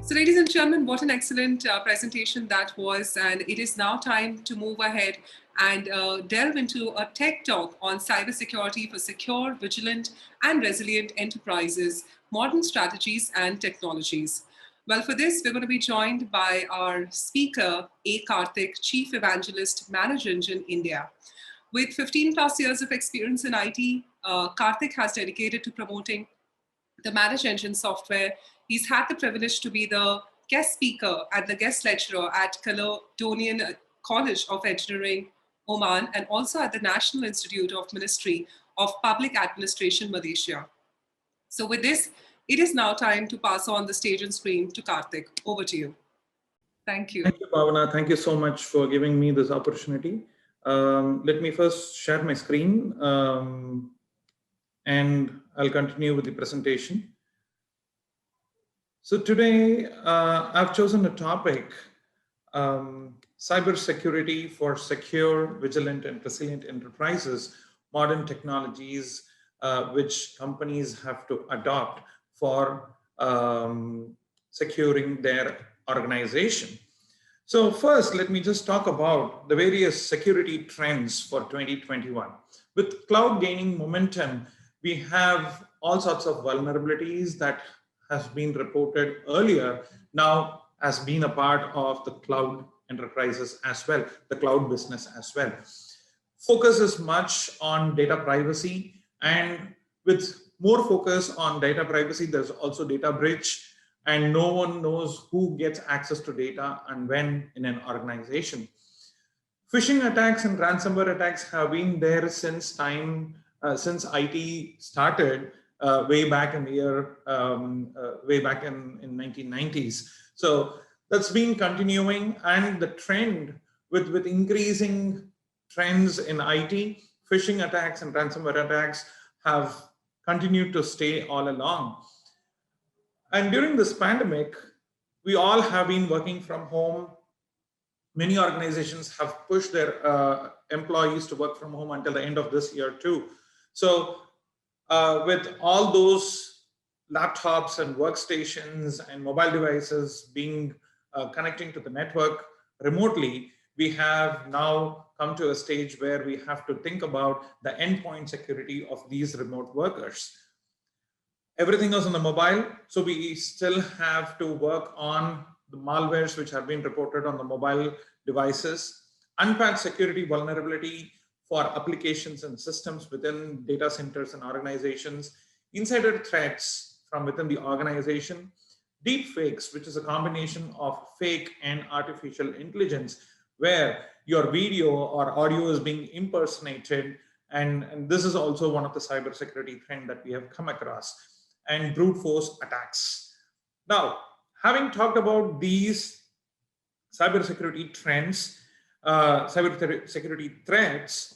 So ladies and gentlemen, what an excellent presentation that was. And it is now time to move ahead and delve into a tech talk on cybersecurity for secure, vigilant, and resilient enterprises, modern strategies and technologies. Well, for this, we're going to be joined by our speaker, A. Karthik, Chief Evangelist, Manage Engine, India. With 15 plus years of experience in IT, Karthik has dedicated to promoting the Manage Engine software. He's had the privilege to be the guest speaker and the guest lecturer at Caledonian College of Engineering, Oman, and also at the National Institute of Ministry of Public Administration, Malaysia. So with this, it is now time to pass on the stage and screen to Karthik. Over to you. Thank you. Thank you, Bhavana. Thank you so much for giving me this opportunity. Let me first share my screen and I'll continue with the presentation. So today I've chosen a topic, cybersecurity for secure, vigilant, and resilient enterprises, modern technologies which companies have to adopt for securing their organization. So first, let me just talk about the various security trends for 2021. With cloud gaining momentum, we have all sorts of vulnerabilities that has been reported earlier, now has been a part of the cloud enterprises as well, the cloud business as well. Focus is much on data privacy, and with more focus on data privacy, there's also data breach, and no one knows who gets access to data and when in an organization. Phishing attacks and ransomware attacks have been there since since IT started way back in the year, way back in 1990s. So that's been continuing, and the trend with increasing trends in IT, phishing attacks and ransomware attacks have continued to stay all along. And during this pandemic, we all have been working from home. Many organizations have pushed their employees to work from home until the end of this year too. So with all those laptops and workstations and mobile devices being connecting to the network remotely, we have now come to a stage where we have to think about the endpoint security of these remote workers. Everything is on the mobile, so we still have to work on the malwares which have been reported on the mobile devices, unpatched security vulnerability for applications and systems within data centers and organizations, insider threats from within the organization, deep fakes, which is a combination of fake and artificial intelligence, where your video or audio is being impersonated. And this is also one of the cybersecurity trends that we have come across, and brute force attacks. Now, having talked about these cybersecurity trends, cybersecurity threats,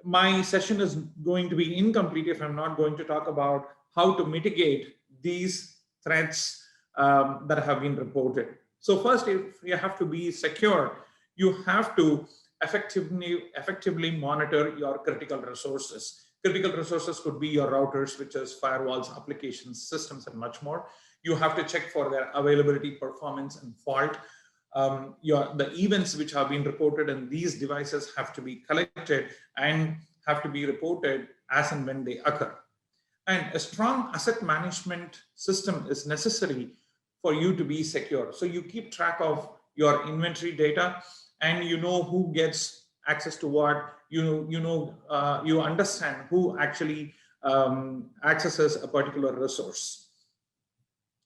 my session is going to be incomplete if I'm not going to talk about how to mitigate these threats that have been reported. So first, if you have to be secure, you have to effectively monitor your critical resources. Critical resources could be your routers, switches, firewalls, applications, systems, and much more. You have to check for their availability, performance, and fault. The events which have been reported in these devices have to be collected and have to be reported as and when they occur. And a strong asset management system is necessary for you to be secure. So you keep track of your inventory data, and you know who gets access to what. You understand who actually accesses a particular resource.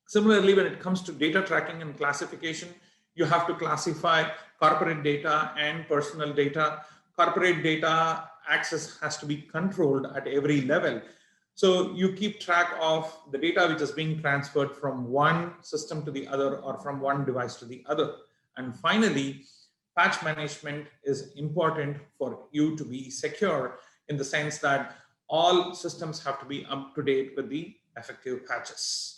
Similarly, when it comes to data tracking and classification, you have to classify corporate data and personal data. Corporate data access has to be controlled at every level. So you keep track of the data which is being transferred from one system to the other or from one device to the other. And finally, patch management is important for you to be secure, in the sense that all systems have to be up to date with the effective patches.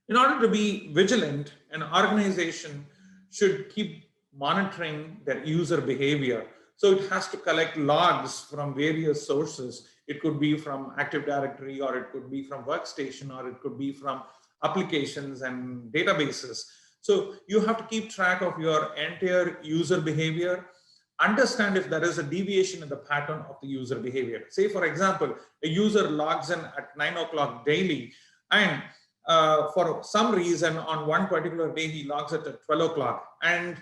In order to be vigilant, an organization should keep monitoring their user behavior. So it has to collect logs from various sources. It could be from Active Directory, or it could be from Workstation, or it could be from applications and databases. So you have to keep track of your entire user behavior, understand if there is a deviation in the pattern of the user behavior. Say, for example, a user logs in at 9 o'clock daily, and for some reason on one particular day he logs it at 12 o'clock, and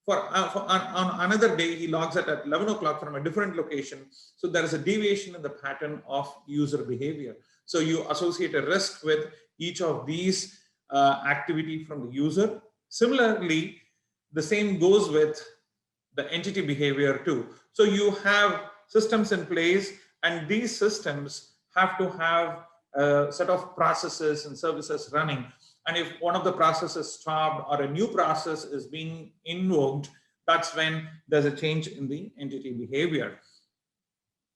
on another day he logs it at 11 o'clock from a different location. So there is a deviation in the pattern of user behavior. So you associate a risk with each of these activity from the user. Similarly, the same goes with the entity behavior too. So you have systems in place, and these systems have to have a set of processes and services running. And if one of the processes stopped or a new process is being invoked, that's when there's a change in the entity behavior.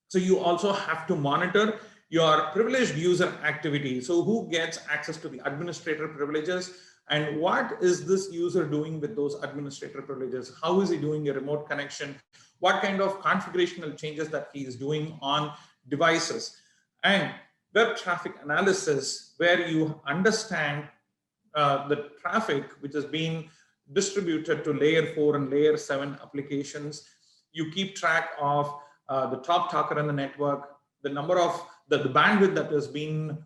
So you also have to monitor your privileged user activity. So who gets access to the administrator privileges, and what is this user doing with those administrator privileges? How is he doing a remote connection? What kind of configurational changes that he is doing on devices? And web traffic analysis, where you understand the traffic which is being distributed to layer 4 and layer 7 applications. You keep track of the top talker in the network, the number of the bandwidth that is being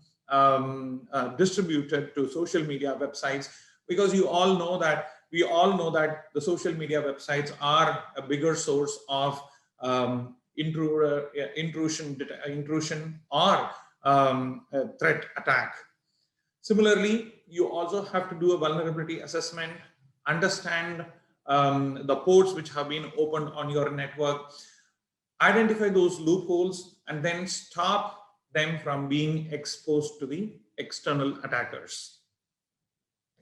distributed to social media websites, because we all know that the social media websites are a bigger source of intrusion or a threat attack. Similarly, you also have to do a vulnerability assessment, understand the ports which have been opened on your network, identify those loopholes, and then stop them from being exposed to the external attackers.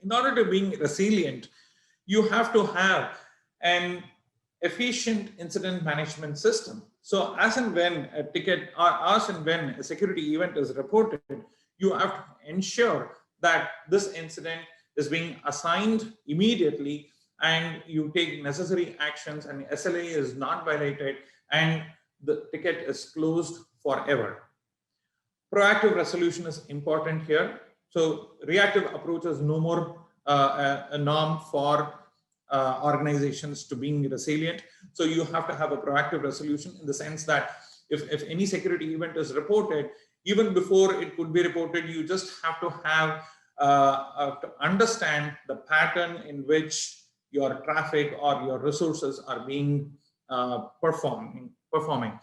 In order to be resilient, you have to have an efficient incident management system. So as and when a ticket or as and when a security event is reported, you have to ensure that this incident is being assigned immediately, and you take necessary actions, and SLA is not violated, and the ticket is closed forever. Proactive resolution is important here. So reactive approach is no more a norm for organizations to being resilient. So you have to have a proactive resolution in the sense that if any security event is reported, even before it could be reported, you just have to have to understand the pattern in which your traffic or your resources are being performing.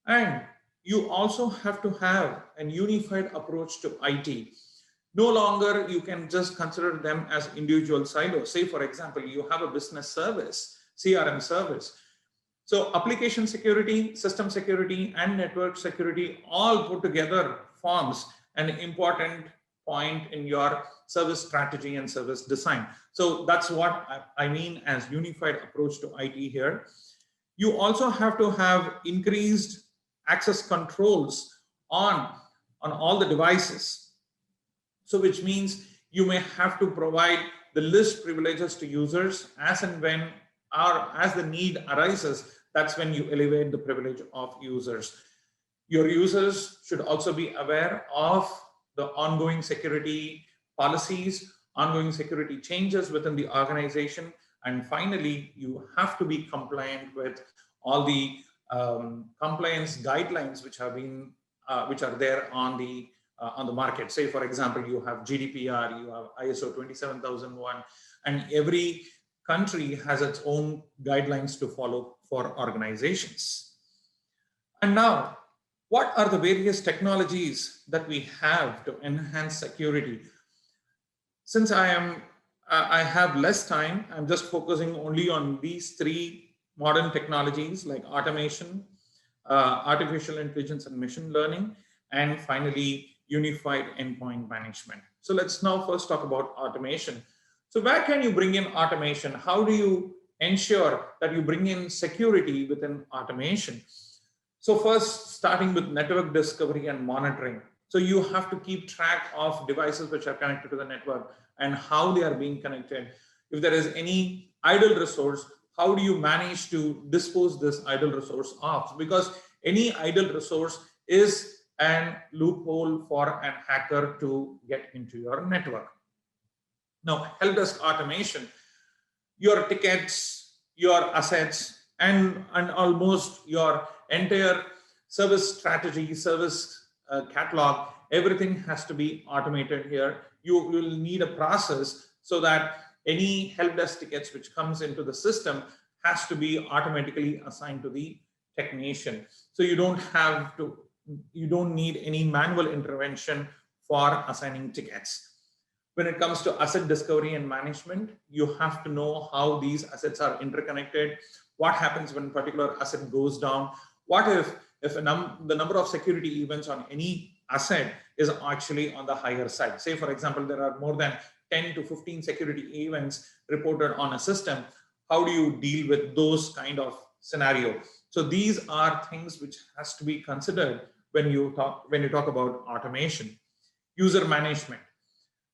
And you also have to have an unified approach to IT. No longer you can just consider them as individual silos. Say, for example, you have a business service, CRM service. So application security, system security, and network security all put together forms an important point in your service strategy and service design. So that's what I mean as unified approach to IT here. You also have to have increased access controls on all the devices. So which means you may have to provide the list privileges to users as and when or as the need arises. That's when you elevate the privilege of users. Your users should also be aware of the ongoing security policies, ongoing security changes within the organization. And finally, you have to be compliant with all the compliance guidelines which have been which are there on the market. Say, for example, you have GDPR, you have ISO 27001, and every country has its own guidelines to follow for organizations. And now, what are the various technologies that we have to enhance security? Since I have less time, I'm just focusing only on these three modern technologies like automation, artificial intelligence and machine learning, and finally, unified endpoint management. So let's now first talk about automation. So where can you bring in automation? How do you ensure that you bring in security within automation? So first, starting with network discovery and monitoring. So you have to keep track of devices which are connected to the network and how they are being connected. If there is any idle resource, how do you manage to dispose this idle resource off? Because any idle resource is and loophole for an hacker to get into your network. Now, help desk automation, your tickets, your assets, and almost your entire service strategy, service catalog, everything has to be automated here. You will need a process so that any help desk tickets which comes into the system has to be automatically assigned to the technician. So you don't need any manual intervention for assigning tickets. When it comes to asset discovery and management, you have to know how these assets are interconnected. What happens when a particular asset goes down? What if the number of security events on any asset is actually on the higher side? Say, for example, there are more than 10 to 15 security events reported on a system. How do you deal with those kind of scenario? So these are things which has to be considered when you talk about automation. User management.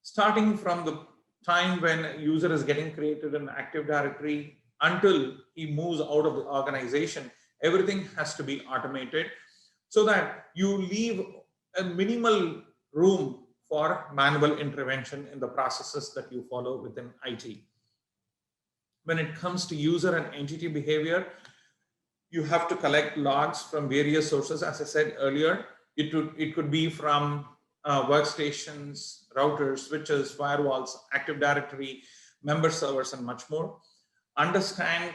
Starting from the time when a user is getting created in Active Directory until he moves out of the organization, everything has to be automated so that you leave a minimal room for manual intervention in the processes that you follow within IT. When it comes to user and entity behavior, you have to collect logs from various sources. As I said earlier, it could be from workstations, routers, switches, firewalls, Active Directory, member servers, and much more. Understand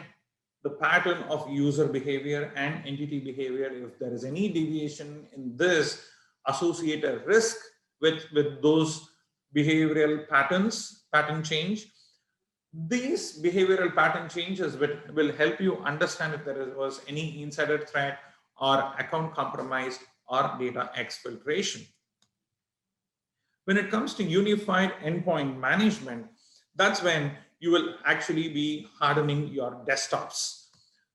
the pattern of user behavior and entity behavior. If there is any deviation in this, associate a risk with those behavioral pattern change. These behavioral pattern changes will help you understand if there was any insider threat or account compromise or data exfiltration. When it comes to unified endpoint management, that's when you will actually be hardening your desktops.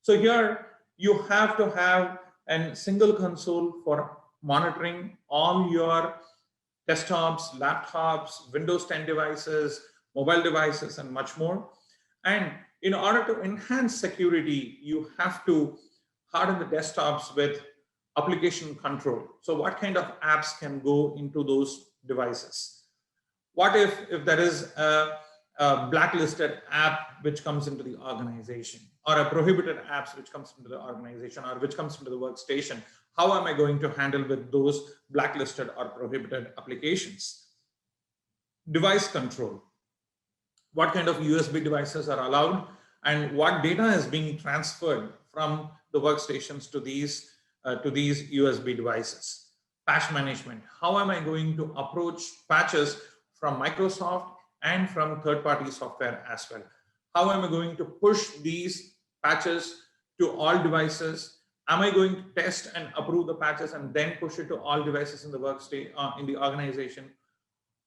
So here you have to have a single console for monitoring all your desktops, laptops, Windows 10 devices, mobile devices, and much more. And in order to enhance security, you have to harden the desktops with application control. So what kind of apps can go into those devices? What if there is a blacklisted app which comes into the organization, or a prohibited apps which comes into the organization, or which comes into the workstation? How am I going to handle with those blacklisted or prohibited applications? Device control. What kind of USB devices are allowed, and what data is being transferred from the workstations to these USB devices? Patch management. How am I going to approach patches from Microsoft and from third-party software as well? How am I going to push these patches to all devices? Am I going to test and approve the patches and then push it to all devices in the workstation, in the organization?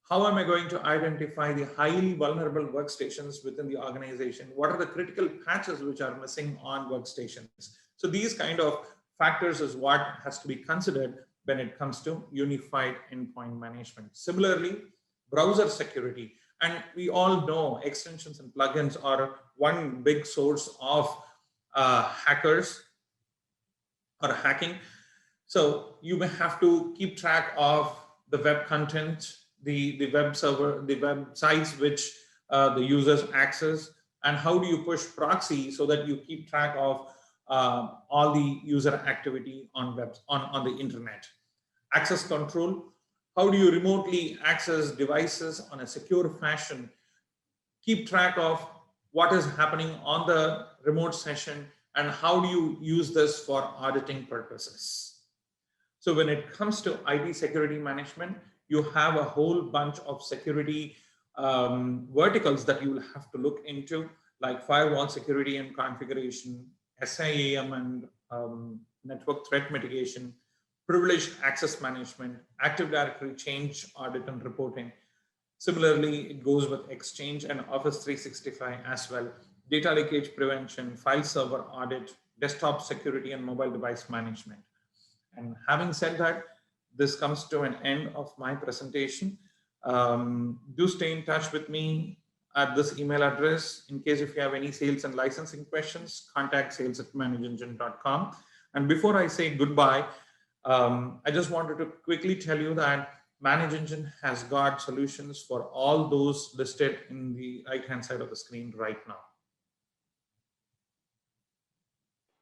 How am I going to identify the highly vulnerable workstations within the organization? What are the critical patches which are missing on workstations? So these kind of factors is what has to be considered when it comes to unified endpoint management. Similarly, browser security. And we all know extensions and plugins are one big source of hackers or hacking. So you may have to keep track of the web content, the web server, the websites which the users access, and how do you push proxy so that you keep track of all the user activity on the internet. Access control. How do you remotely access devices on a secure fashion? Keep track of what is happening on the remote session, and how do you use this for auditing purposes? So when it comes to IT security management, you have a whole bunch of security verticals that you will have to look into, like firewall security and configuration, SIAM and network threat mitigation, privileged access management, Active Directory change audit and reporting. Similarly, it goes with Exchange and Office 365 as well. Data leakage prevention, file server audit, desktop security, and mobile device management. And having said that, this comes to an end of my presentation. Do stay in touch with me at this email address. In case if you have any sales and licensing questions, contact sales@manageengine.com. And before I say goodbye, I just wanted to quickly tell you that ManageEngine has got solutions for all those listed in the right-hand side of the screen right now.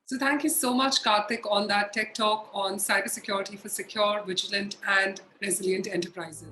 So thank you so much, Karthik, on that tech talk on cybersecurity for secure, vigilant, and resilient enterprises.